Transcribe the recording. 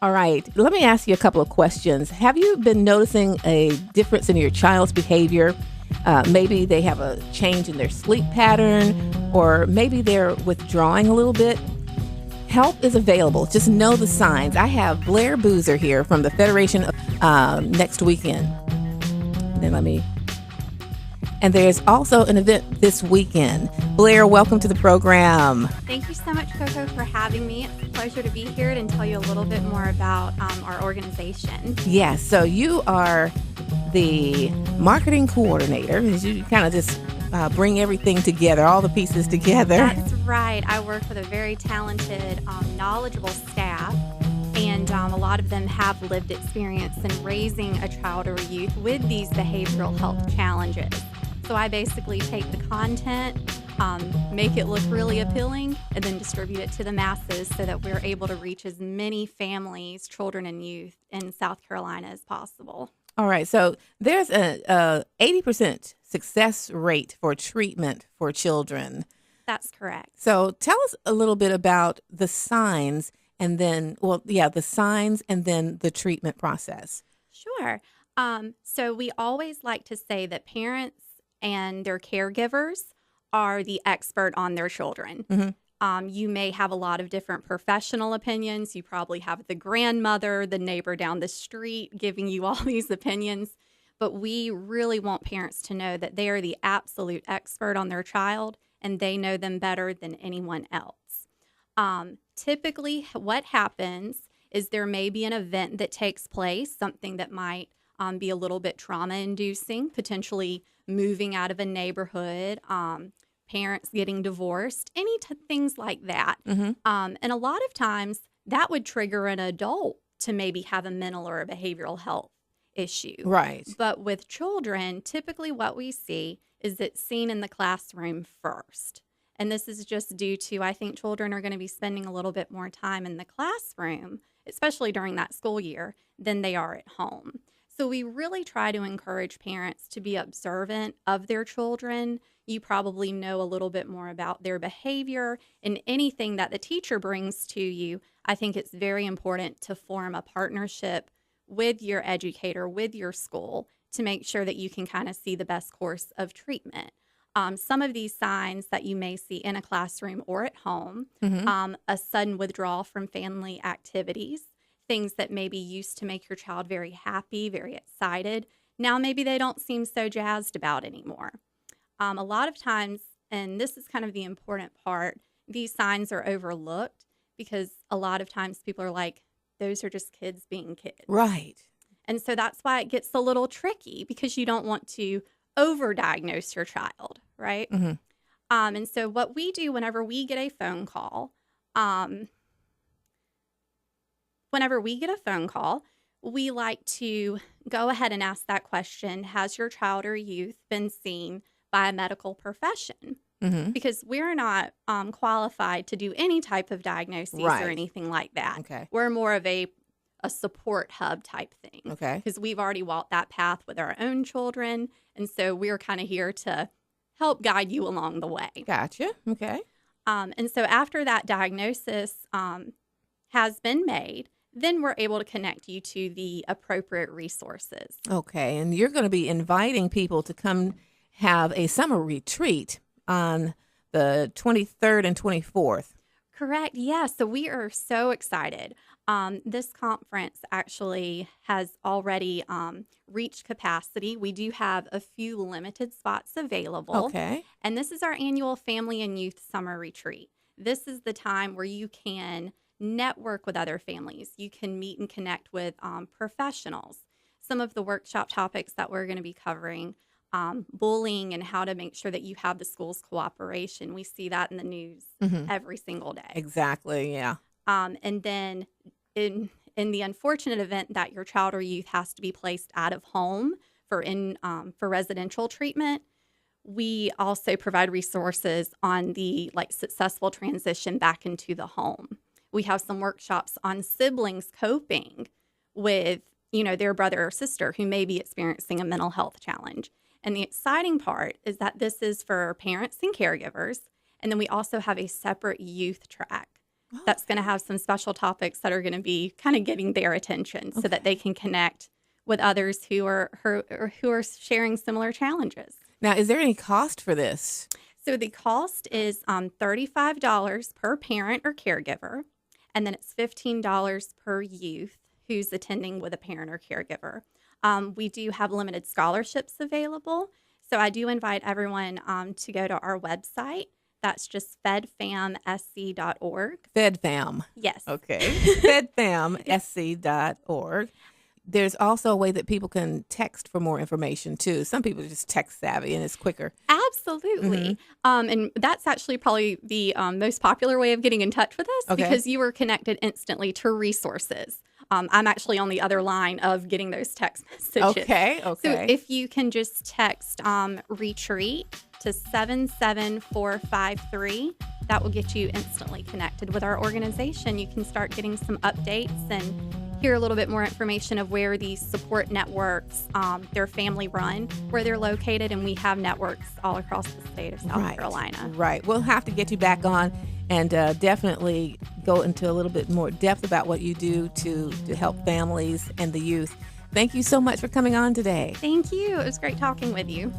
All right. Let me ask you a couple of questions. Have you been noticing a difference in your child's behavior? Maybe they have a change in their sleep pattern, or maybe they're withdrawing a little bit. Help is available. Just know the signs. I have Blair Boozer here from the Federation next weekend. And there's also an event this weekend. Blair, welcome to the program. Thank you so much, Koko, for having me. It's a pleasure to be here and tell you a little bit more about our organization. Yes, so you are the marketing coordinator. You kind of just bring everything together, all the pieces together. That's right. I work with a very talented, knowledgeable staff. And a lot of them have lived experience in raising a child or youth with these behavioral health challenges. So I basically take the content, make it look really appealing, and then distribute it to the masses so that we're able to reach as many families, children, and youth in South Carolina as possible. All right. So there's a 80% success rate for treatment for children. That's correct. So tell us a little bit about the signs and then, the signs and then the treatment process. Sure. So we always like to say that parents and their caregivers are the expert on their children. Mm-hmm. You may have a lot of different professional opinions. You probably have the grandmother, the neighbor down the street giving you all these opinions. But we really want parents to know that they are the absolute expert on their child and they know them better than anyone else. Typically, what happens is there may be an event that takes place, something that might be a little bit trauma-inducing, potentially moving out of a neighborhood, parents getting divorced, things like that. Mm-hmm. And a lot of times that would trigger an adult to maybe have a mental or a behavioral health issue. Right. But with children, typically what we see is it's seen in the classroom first. And this is just due to, I think children are going to be spending a little bit more time in the classroom, especially during that school year, than they are at home. So we really try to encourage parents to be observant of their children. You probably know a little bit more about their behavior and anything that the teacher brings to you. I think it's very important to form a partnership with your educator, with your school, to make sure that you can kind of see the best course of treatment. Some of these signs that you may see in a classroom or at home, mm-hmm. A sudden withdrawal from family activities, things that maybe used to make your child very happy, very excited. Now maybe they don't seem so jazzed about anymore. A lot of times, and this is kind of the important part, these signs are overlooked because a lot of times people are like, those are just kids being kids. Right. And so that's why it gets a little tricky because you don't want to overdiagnose your child, right? Mm-hmm. And so what we do whenever we get a phone call, we like to go ahead and ask that question, has your child or youth been seen by a medical profession? Mm-hmm. Because we're not qualified to do any type of diagnosis or anything like that. Okay. We're more of a support hub type thing. Okay. Because we've already walked that path with our own children. And so we're kind of here to help guide you along the way. Gotcha. Okay. And so after that diagnosis has been made, then we're able to connect you to the appropriate resources. Okay. And you're going to be inviting people to come have a summer retreat on the 23rd and 24th. Correct. Yeah. So we are so excited. This conference actually has already reached capacity. We do have a few limited spots available. Okay. And this is our annual Family and Youth Summer Retreat. This is the time where you can network with other families. You can meet and connect with professionals. Some of the workshop topics that we're going to be covering, bullying and how to make sure that you have the school's cooperation. We see that in the news every single day. Exactly, yeah. And then in the unfortunate event that your child or youth has to be placed out of home for residential treatment, we also provide resources on the successful transition back into the home. We have some workshops on siblings coping with, their brother or sister who may be experiencing a mental health challenge. And the exciting part is that this is for parents and caregivers. And then we also have a separate youth track. that's going to have some special topics that are going to be kind of getting their attention so that they can connect with others who are sharing similar challenges. Now, is there any cost for this? So the cost is $35 per parent or caregiver, and then it's $15 per youth who's attending with a parent or caregiver. We do have limited scholarships available, so I do invite everyone to go to our website. That's just fedfamsc.org. FedFam. Yes. Okay. FedFamSC.org. There's also a way that people can text for more information, too. Some people are just text savvy, and it's quicker. Absolutely. And that's actually probably the most popular way of getting in touch with us because you are connected instantly to resources. I'm actually on the other line of getting those text messages. Okay. So if you can just text RETREAT to 77453, that will get you instantly connected with our organization. You can start getting some updates and hear a little bit more information of where these support networks, they're family run, where they're located, and we have networks all across the state of South Carolina. Right. We'll have to get you back on and definitely go into a little bit more depth about what you do to help families and the youth. Thank you so much for coming on today. Thank you. It was great talking with you.